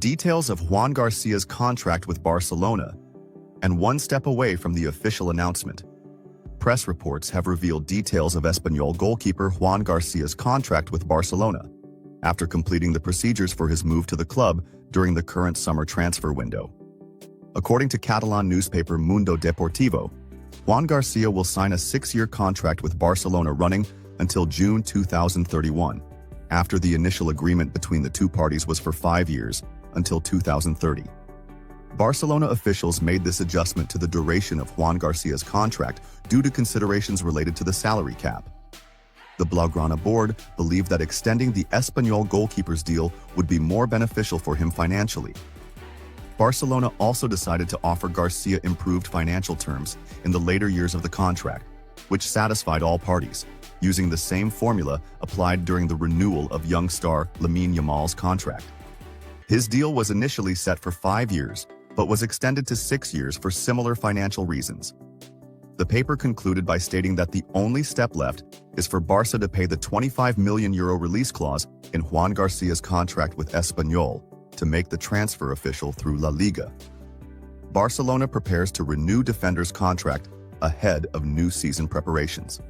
Details of Juan Garcia's contract with Barcelona, and one step away from the official announcement. Press reports have revealed details of Espanyol goalkeeper Juan Garcia's contract with Barcelona, after completing the procedures for his move to the club during the current summer transfer window. According to Catalan newspaper Mundo Deportivo, Juan Garcia will sign a 6-year contract with Barcelona running until June 2031, after the initial agreement between the two parties was for 5 years, until 2030. Barcelona officials made this adjustment to the duration of Juan Garcia's contract due to considerations related to the salary cap. The Blaugrana board believed that extending the Espanyol goalkeeper's deal would be more beneficial for him financially. Barcelona also decided to offer Garcia improved financial terms in the later years of the contract, which satisfied all parties, using the same formula applied during the renewal of young star Lamine Yamal's contract. His deal was initially set for 5 years, but was extended to 6 years for similar financial reasons. The paper concluded by stating that the only step left is for Barca to pay the €25 million release clause in Juan Garcia's contract with Espanyol to make the transfer official through La Liga. Barcelona prepares to renew defender's contract ahead of new season preparations.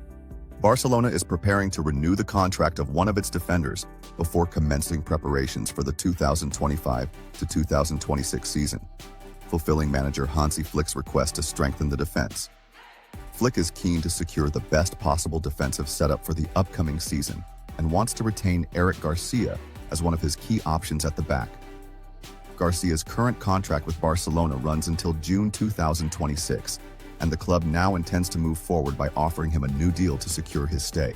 Barcelona is preparing to renew the contract of one of its defenders before commencing preparations for the 2025 to 2026 season, fulfilling manager Hansi Flick's request to strengthen the defense. Flick is keen to secure the best possible defensive setup for the upcoming season and wants to retain Eric Garcia as one of his key options at the back. Garcia's current contract with Barcelona runs until June 2026, and the club now intends to move forward by offering him a new deal to secure his stay.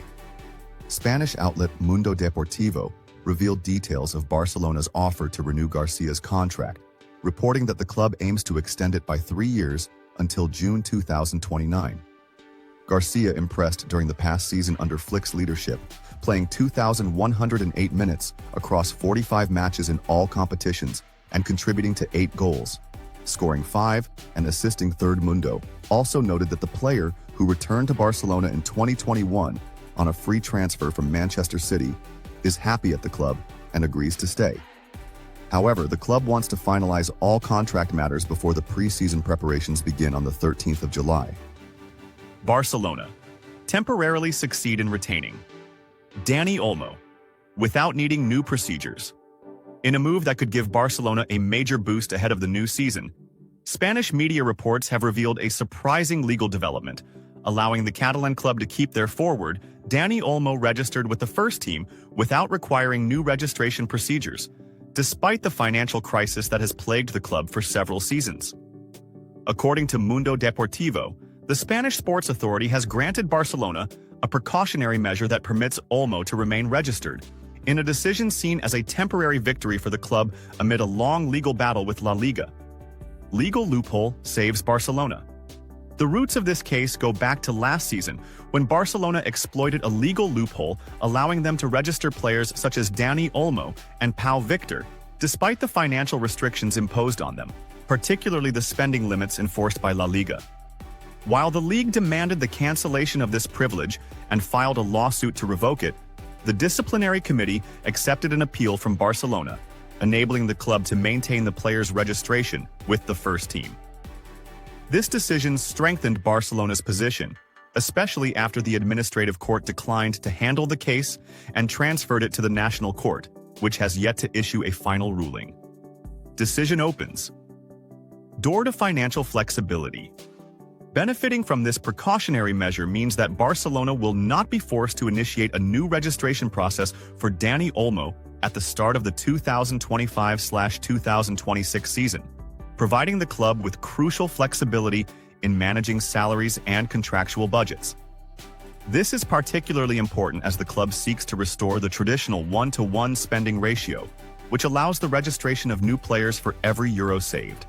Spanish outlet Mundo Deportivo revealed details of Barcelona's offer to renew Garcia's contract, reporting that the club aims to extend it by 3 years until June 2029. Garcia impressed during the past season under Flick's leadership, playing 2,108 minutes across 45 matches in all competitions and contributing to 8 goals, scoring 5 and assisting. Third Mundo also noted that the player, who returned to Barcelona in 2021 on a free transfer from Manchester City, is happy at the club and agrees to stay. However, the club wants to finalize all contract matters before the pre-season preparations begin on the 13th of July. Barcelona temporarily succeed in retaining Dani Olmo without needing new procedures. In a move that could give Barcelona a major boost ahead of the new season, Spanish media reports have revealed a surprising legal development, allowing the Catalan club to keep their forward Dani Olmo registered with the first team without requiring new registration procedures, despite the financial crisis that has plagued the club for several seasons. According to Mundo Deportivo, the Spanish Sports Authority has granted Barcelona a precautionary measure that permits Olmo to remain registered, in a decision seen as a temporary victory for the club amid a long legal battle with La Liga. Legal loophole saves Barcelona. The roots of this case go back to last season, when Barcelona exploited a legal loophole allowing them to register players such as Dani Olmo and Pau Victor, despite the financial restrictions imposed on them, particularly the spending limits enforced by La Liga. While the league demanded the cancellation of this privilege and filed a lawsuit to revoke it, the disciplinary committee accepted an appeal from Barcelona, enabling the club to maintain the players' registration with the first team. This decision strengthened Barcelona's position, especially after the administrative court declined to handle the case and transferred it to the national court, which has yet to issue a final ruling. Decision opens door to financial flexibility. Benefiting from this precautionary measure means that Barcelona will not be forced to initiate a new registration process for Dani Olmo at the start of the 2025/2026 season, providing the club with crucial flexibility in managing salaries and contractual budgets. This is particularly important as the club seeks to restore the traditional 1-to-1 spending ratio, which allows the registration of new players for every euro saved.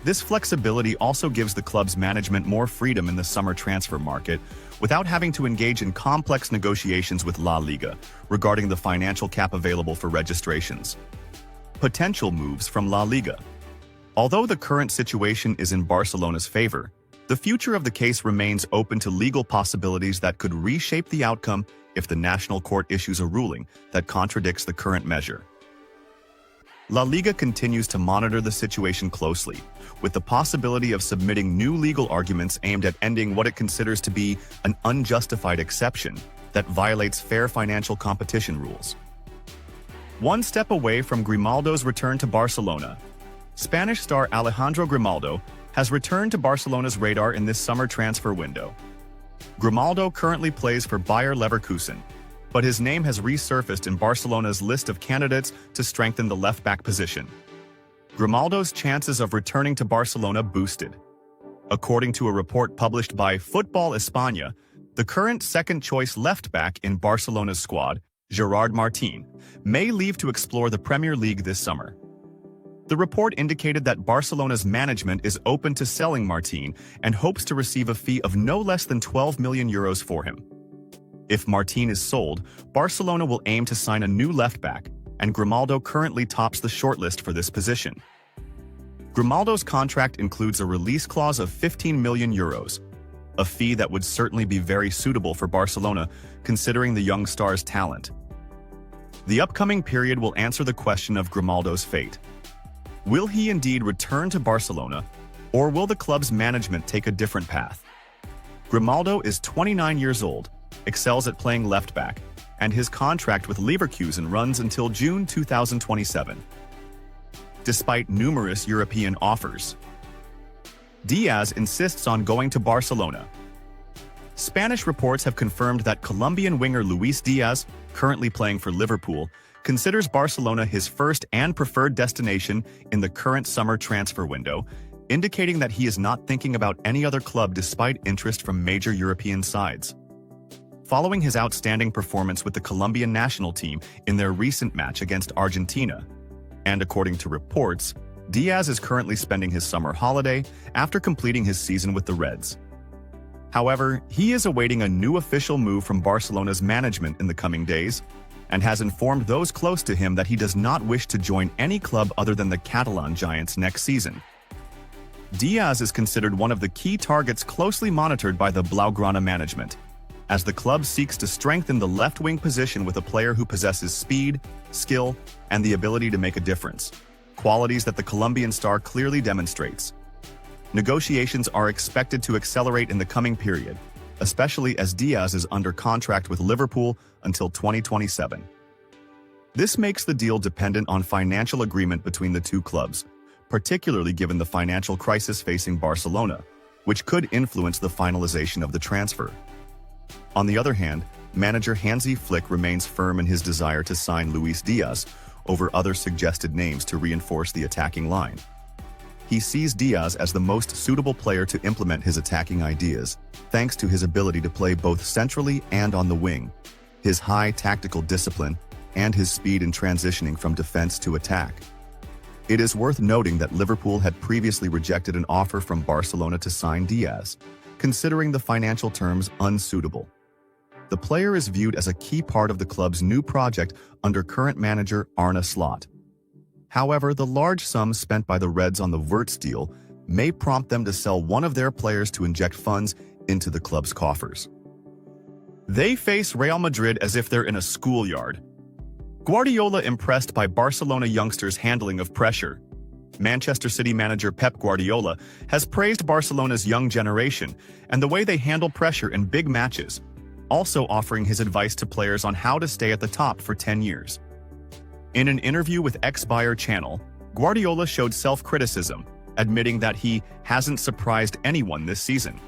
This flexibility also gives the club's management more freedom in the summer transfer market without having to engage in complex negotiations with La Liga regarding the financial cap available for registrations. Potential moves from La Liga. Although the current situation is in Barcelona's favor, the future of the case remains open to legal possibilities that could reshape the outcome if the national court issues a ruling that contradicts the current measure. La Liga continues to monitor the situation closely, with the possibility of submitting new legal arguments aimed at ending what it considers to be an unjustified exception that violates fair financial competition rules. One step away from Grimaldo's return to Barcelona, Spanish star Alejandro Grimaldo has returned to Barcelona's radar in this summer transfer window. Grimaldo currently plays for Bayer Leverkusen, but his name has resurfaced in Barcelona's list of candidates to strengthen the left-back position. Grimaldo's chances of returning to Barcelona boosted. According to a report published by Football España, the current second-choice left-back in Barcelona's squad, Gerard Martín, may leave to explore the Premier League this summer. The report indicated that Barcelona's management is open to selling Martín and hopes to receive a fee of no less than €12 million for him. If Martín is sold, Barcelona will aim to sign a new left-back, and Grimaldo currently tops the shortlist for this position. Grimaldo's contract includes a release clause of €15 million, a fee that would certainly be very suitable for Barcelona considering the young star's talent. The upcoming period will answer the question of Grimaldo's fate. Will he indeed return to Barcelona, or will the club's management take a different path? Grimaldo is 29 years old, excels at playing left-back, and his contract with Leverkusen runs until June 2027. Despite numerous European offers, Diaz insists on going to Barcelona. Spanish reports have confirmed that Colombian winger Luis Diaz, currently playing for Liverpool, considers Barcelona his first and preferred destination in the current summer transfer window, indicating that he is not thinking about any other club despite interest from major European sides. Following his outstanding performance with the Colombian national team in their recent match against Argentina, and according to reports, Diaz is currently spending his summer holiday after completing his season with the Reds. However, he is awaiting a new official move from Barcelona's management in the coming days, and has informed those close to him that he does not wish to join any club other than the Catalan Giants next season. Diaz is considered one of the key targets closely monitored by the Blaugrana management, as the club seeks to strengthen the left-wing position with a player who possesses speed, skill, and the ability to make a difference, qualities that the Colombian star clearly demonstrates. Negotiations are expected to accelerate in the coming period, especially as Diaz is under contract with Liverpool until 2027. This makes the deal dependent on financial agreement between the two clubs, particularly given the financial crisis facing Barcelona, which could influence the finalization of the transfer. On the other hand, manager Hansi Flick remains firm in his desire to sign Luis Diaz over other suggested names to reinforce the attacking line. He sees Diaz as the most suitable player to implement his attacking ideas, thanks to his ability to play both centrally and on the wing, his high tactical discipline, and his speed in transitioning from defense to attack. It is worth noting that Liverpool had previously rejected an offer from Barcelona to sign Diaz, considering the financial terms unsuitable. The player is viewed as a key part of the club's new project under current manager Arne Slot. However, the large sums spent by the Reds on the Wirtz deal may prompt them to sell one of their players to inject funds into the club's coffers. They face Real Madrid as if they're in a schoolyard. Guardiola impressed by Barcelona youngsters' handling of pressure. Manchester City manager Pep Guardiola has praised Barcelona's young generation and the way they handle pressure in big matches, also offering his advice to players on how to stay at the top for 10 years. In an interview with Bayer Channel, Guardiola showed self-criticism, admitting that he hasn't surprised anyone this season.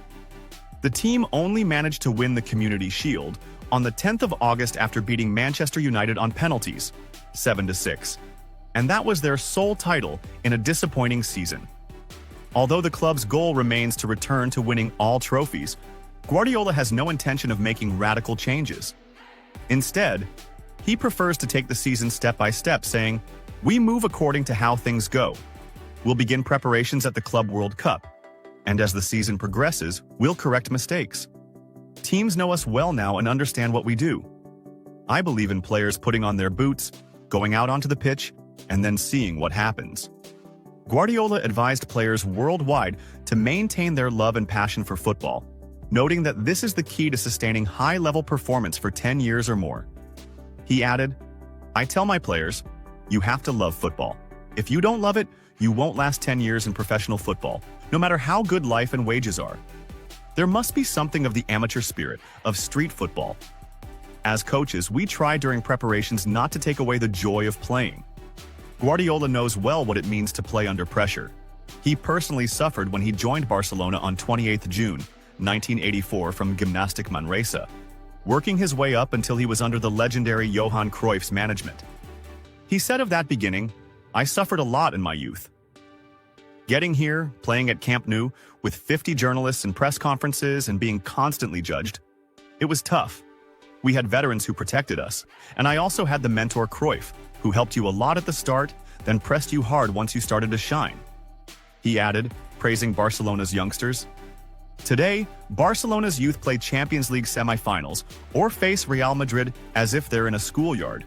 The team only managed to win the Community Shield on the 10th of August after beating Manchester United on penalties, 7-6, and that was their sole title in a disappointing season. Although the club's goal remains to return to winning all trophies, Guardiola has no intention of making radical changes. Instead, he prefers to take the season step by step, saying, "We move according to how things go. We'll begin preparations at the Club World Cup, and as the season progresses, we'll correct mistakes. Teams know us well now and understand what we do. I believe in players putting on their boots, going out onto the pitch, and then seeing what happens." Guardiola advised players worldwide to maintain their love and passion for football, noting that this is the key to sustaining high-level performance for 10 years or more. He added, "I tell my players, you have to love football. If you don't love it, you won't last 10 years in professional football, no matter how good life and wages are. There must be something of the amateur spirit of street football. As coaches, we try during preparations not to take away the joy of playing. Guardiola knows well what it means to play under pressure. He personally suffered when he joined Barcelona on 28 June 1984 from Gimnàstic Manresa, working his way up until he was under the legendary Johan Cruyff's management. He said of that beginning, "I suffered a lot in my youth. Getting here, playing at Camp Nou, with 50 journalists and press conferences and being constantly judged, it was tough. We had veterans who protected us, and I also had the mentor Cruyff, who helped you a lot at the start, then pressed you hard once you started to shine." He added, praising Barcelona's youngsters. Today, Barcelona's youth play Champions League semi-finals or face Real Madrid as if they're in a schoolyard.